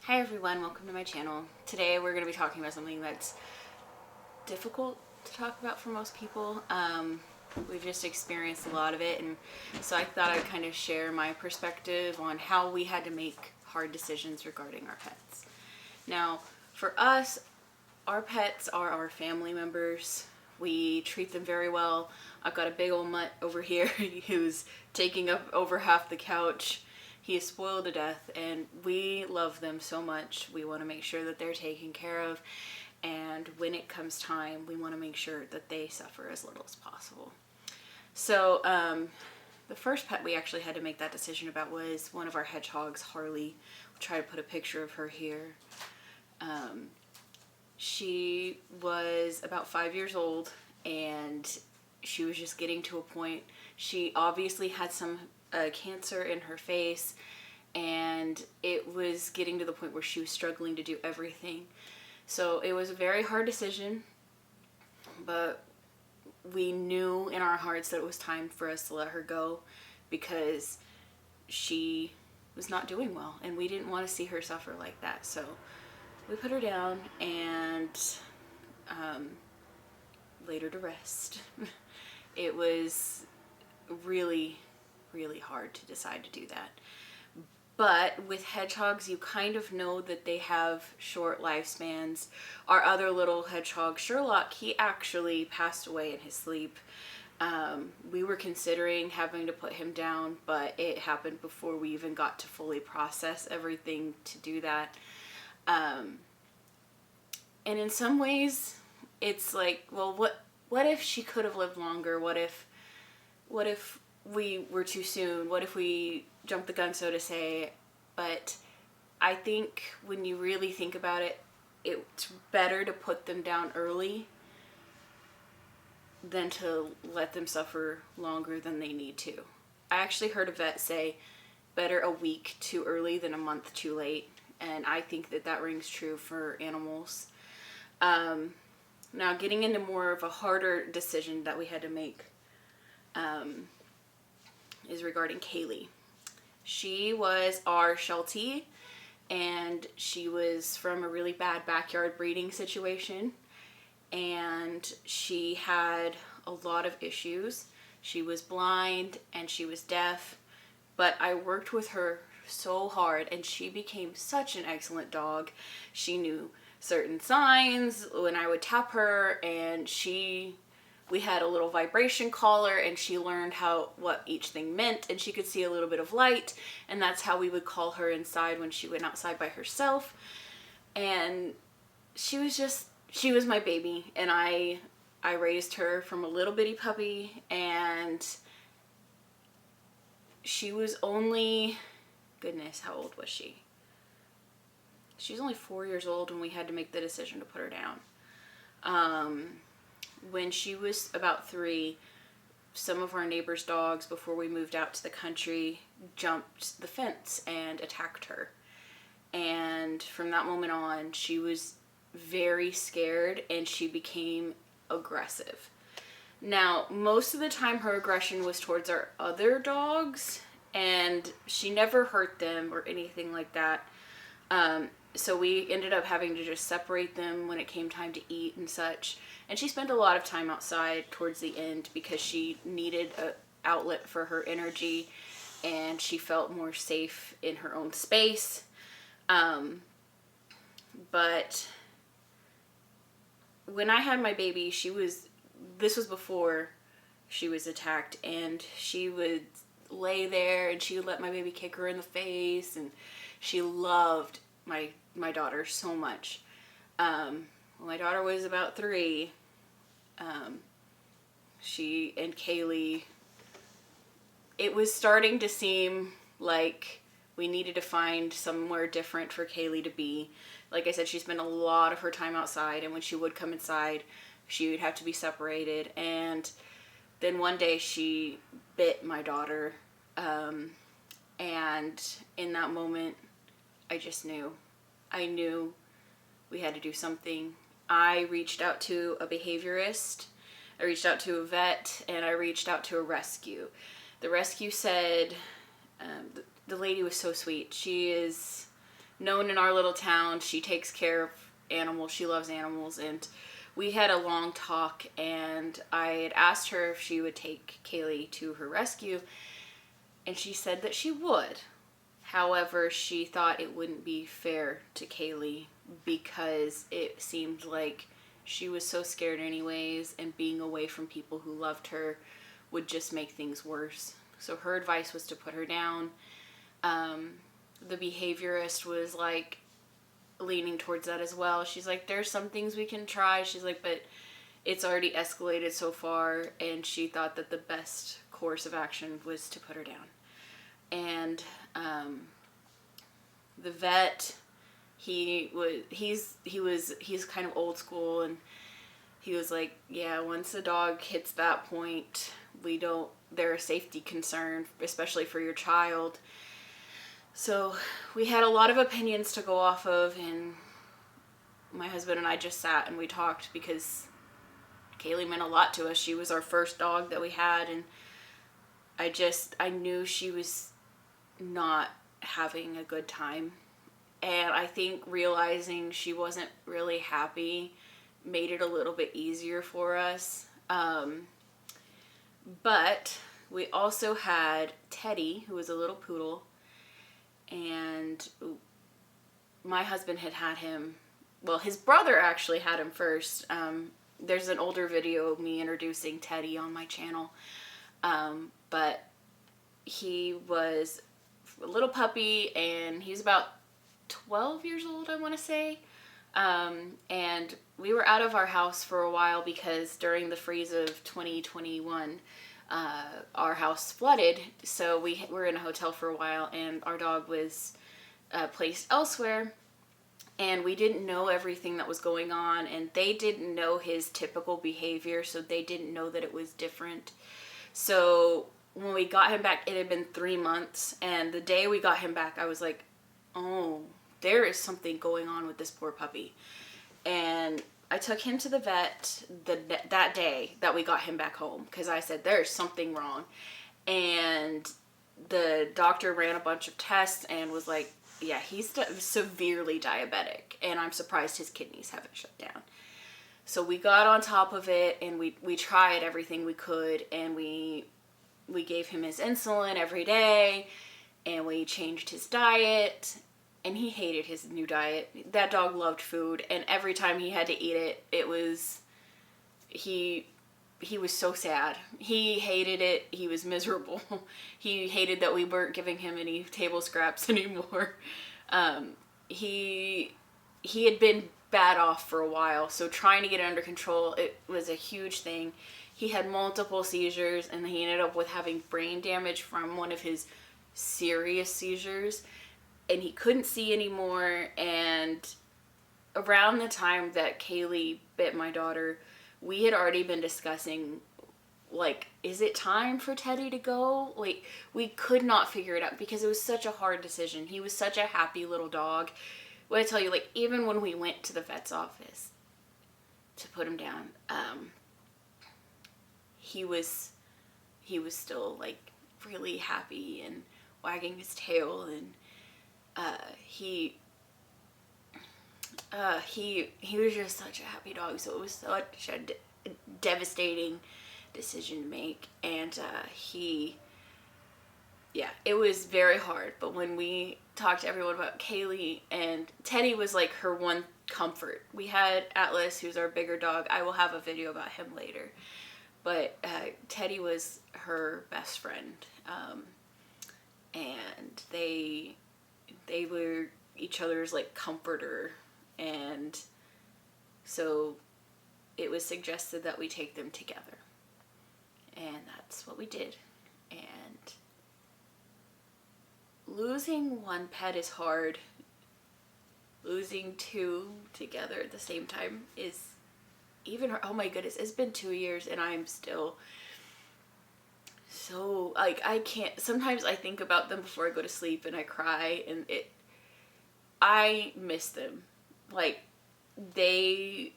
Hi everyone, welcome to my channel. Today we're going to be talking about something that's difficult to talk about for most people. We've just experienced a lot of it, and so I thought I'd kind of share my perspective on how we had to make hard decisions regarding our pets. Now, for us, our pets are our family members. We treat them very well. I've got a big old mutt over here who's taking up over half the couch. He is spoiled to death, and we love them so much. We want to make sure that they're taken care of, and when it comes time, we want to make sure that they suffer as little as possible. So the first pet we actually had to make that decision about was one of our hedgehogs, Harley. We'll try to put a picture of her here. She was about 5 years old, and she was just getting to a point. She obviously had some cancer in her face, and it was getting to the point where she was struggling to do everything. So it was a very hard decision, but we knew in our hearts that it was time for us to let her go because she was not doing well, and we didn't want to see her suffer like that. So we put her down and laid her to rest. It was really hard to decide to do that. But with hedgehogs, you kind of know that they have short lifespans. Our other little hedgehog, Sherlock, he actually passed away in his sleep. We were considering having to put him down, but it happened before we even got to fully process everything to do that. And in some ways, it's like, well, what if she could have lived longer? What if we were too soon? What if we jumped the gun, so to say? But I think when you really think about it, it's better to put them down early than to let them suffer longer than they need to. I actually heard a vet say, better a week too early than a month too late. And I think that that rings true for animals. Now, getting into more of a harder decision that we had to make is regarding Kaylee. She was our Sheltie, and she was from a really bad backyard breeding situation, and she had a lot of issues. She was blind and she was deaf, but I worked with her so hard, and she became such an excellent dog. She knew certain signs when I would tap her, and we had a little vibration collar, and she learned what each thing meant, and she could see a little bit of light, and that's how we would call her inside when she went outside by herself. And she was my baby, and I raised her from a little bitty puppy, and she was only, goodness, how old was she? She was only 4 years old when we had to make the decision to put her down. When she was about 3, some of our neighbors' dogs, before we moved out to the country, jumped the fence and attacked her. And from that moment on, she was very scared, and she became aggressive. Now, most of the time her aggression was towards our other dogs, and she never hurt them or anything like that. So we ended up having to just separate them when it came time to eat and such. And she spent a lot of time outside towards the end because she needed an outlet for her energy, and she felt more safe in her own space. But when I had my baby, this was before she was attacked, and she would lay there and she would let my baby kick her in the face, and she loved my daughter so much. When my daughter was about 3, she and Kaylee, it was starting to seem like we needed to find somewhere different for Kaylee to be. Like I said, she spent a lot of her time outside, and when she would come inside, she would have to be separated. And then one day she bit my daughter, and in that moment, I just knew. I knew we had to do something. I reached out to a behaviorist, I reached out to a vet, and I reached out to a rescue. The rescue said, the lady was so sweet. She is known in our little town. She takes care of animals. She loves animals. And we had a long talk, and I had asked her if she would take Kaylee to her rescue, and she said that she would. However, she thought it wouldn't be fair to Kaylee because it seemed like she was so scared anyways, and being away from people who loved her would just make things worse. So her advice was to put her down. The behaviorist was like leaning towards that as well. She's like, there's some things we can try. She's like, but it's already escalated so far, and she thought that the best course of action was to put her down. And the vet, he's kind of old school, and he was like, yeah, once the dog hits that point, they're a safety concern, especially for your child. So we had a lot of opinions to go off of, and my husband and I just sat and we talked because Kaylee meant a lot to us. She was our first dog that we had, and I knew she was not having a good time. And I think realizing she wasn't really happy made it a little bit easier for us. But we also had Teddy, who was a little poodle, and my husband had him, well, his brother actually had him first. There's an older video of me introducing Teddy on my channel. But he was a little puppy, and he's about 12 years old, I want to say. And we were out of our house for a while because during the freeze of 2021, our house flooded. So we were in a hotel for a while, and our dog was placed elsewhere. And we didn't know everything that was going on, and they didn't know his typical behavior, so they didn't know that it was different. So when we got him back, it had been 3 months, and the day we got him back, I was like, oh, there is something going on with this poor puppy. And I took him to the vet that day that we got him back home, because I said, there's something wrong. And the doctor ran a bunch of tests and was like, yeah, he's severely diabetic, and I'm surprised his kidneys haven't shut down. So we got on top of it, and we tried everything we could, and we gave him his insulin every day, and we changed his diet, and he hated his new diet. That dog loved food, and every time he had to eat it, he was so sad. He hated it. He was miserable. He hated that we weren't giving him any table scraps anymore. He had been bad off for a while, so trying to get it under control, it was a huge thing. He had multiple seizures, and he ended up with having brain damage from one of his serious seizures, and he couldn't see anymore. And around the time that Kaylee bit my daughter, we had already been discussing, like, is it time for Teddy to go? Like, we could not figure it out because it was such a hard decision. He was such a happy little dog. What I tell you, like, even when we went to the vet's office to put him down, he was still, like, really happy and wagging his tail, and he was just such a happy dog. So it was such a devastating decision to make, and it was very hard. But when we talked to everyone about Kaylee, and Teddy was like her one comfort. We had Atlas, who's our bigger dog. I will have a video about him later. But Teddy was her best friend, and they were each other's, like, comforter. And so it was suggested that we take them together, and that's what we did. And losing one pet is hard. Losing two together at the same time is even, oh my goodness, it's been 2 years, and I'm still so, like, I can't, sometimes I think about them before I go to sleep and I cry, and I miss them. Like, they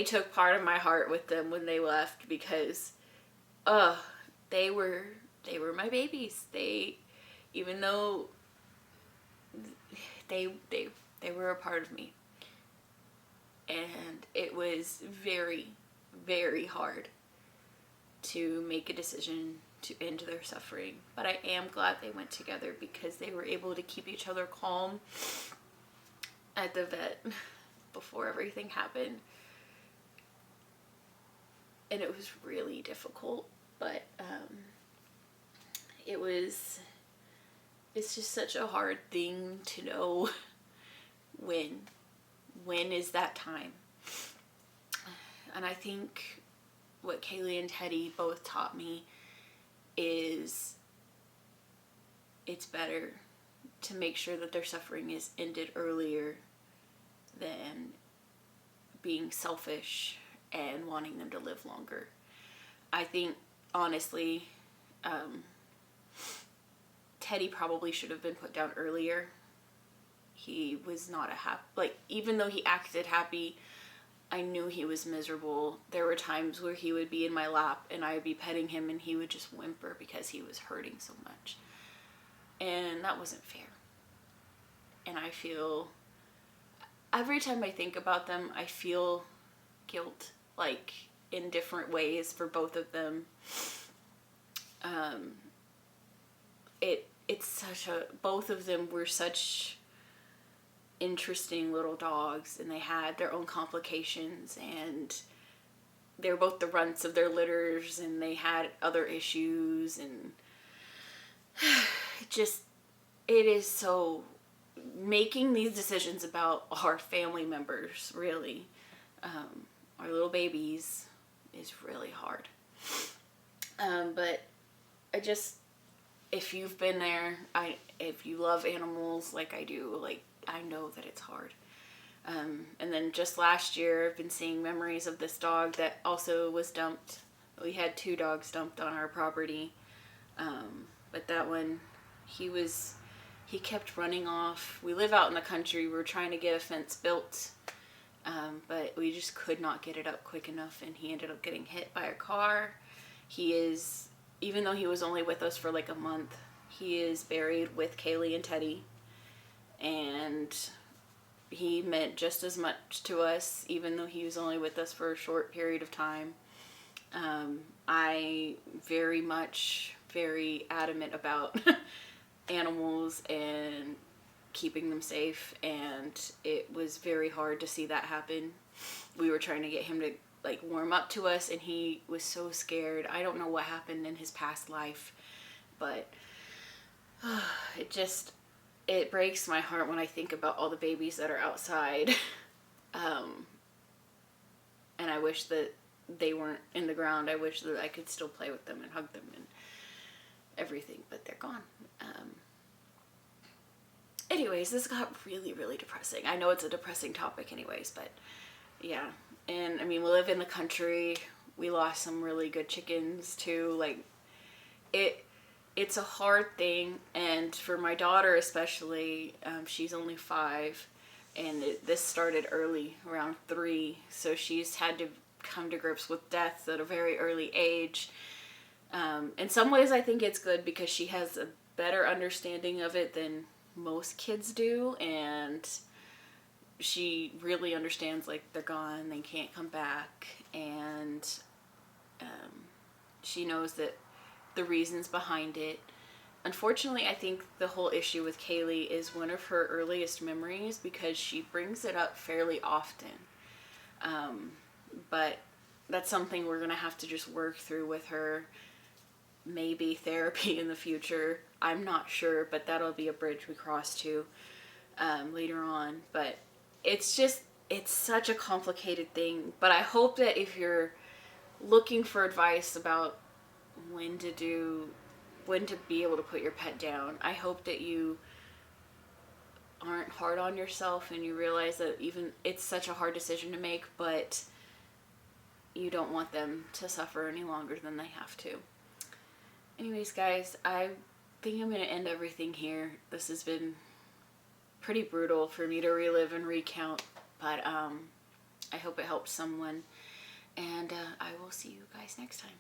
took part of my heart with them when they left, because they were my babies. Even though they were a part of me. And it was very, very hard to make a decision to end their suffering. But I am glad they went together because they were able to keep each other calm at the vet before everything happened. And it was really difficult, but it's just such a hard thing to know when is that time. And I think what Kaylee and Teddy both taught me is it's better to make sure that their suffering is ended earlier than being selfish and wanting them to live longer. I think, honestly, Teddy probably should have been put down earlier. He was not even though he acted happy, I knew he was miserable. There were times where he would be in my lap and I would be petting him and he would just whimper because he was hurting so much. And that wasn't fair. And I feel, every time I think about them, I feel guilt, like in different ways for both of them. Both of them were such interesting little dogs, and they had their own complications, and they're both the runts of their litters, and they had other issues, and it is so, making these decisions about our family members, really, our little babies, is really hard. But if you've been there, if you love animals like I do, I know that it's hard. And then just last year, I've been seeing memories of this dog that also was dumped. We had 2 dogs dumped on our property. But that one, he kept running off. We live out in the country. We were trying to get a fence built, but we just could not get it up quick enough, and he ended up getting hit by a car. Even though he was only with us for like a month, he is buried with Kaylee and Teddy, and he meant just as much to us, even though he was only with us for a short period of time. I very adamant about animals and keeping them safe, and it was very hard to see that happen. We were trying to get him to warm up to us, and he was so scared. I don't know what happened in his past life, but it breaks my heart when I think about all the babies that are outside. And I wish that they weren't in the ground. I wish that I could still play with them and hug them and everything, but they're gone. Anyways, this got really depressing. I know it's a depressing topic anyways, but yeah. And I mean, we live in the country. We lost some really good chickens too. It's a hard thing, and for my daughter especially, she's only 5, and this started early, around 3, so she's had to come to grips with death at a very early age. In some ways I think it's good because she has a better understanding of it than most kids do, and she really understands they're gone, they can't come back, and she knows that the reasons behind it. Unfortunately, I think the whole issue with Kaylee is one of her earliest memories because she brings it up fairly often. But that's something we're going to have to just work through with her. Maybe therapy in the future. I'm not sure, but that'll be a bridge we cross to later on. But it's such a complicated thing. But I hope that if you're looking for advice about when to be able to put your pet down, I hope that you aren't hard on yourself and you realize that even it's such a hard decision to make, but you don't want them to suffer any longer than they have to. Anyways, guys, I think I'm going to end everything here. This has been pretty brutal for me to relive and recount, but I hope it helps someone, and I will see you guys next time.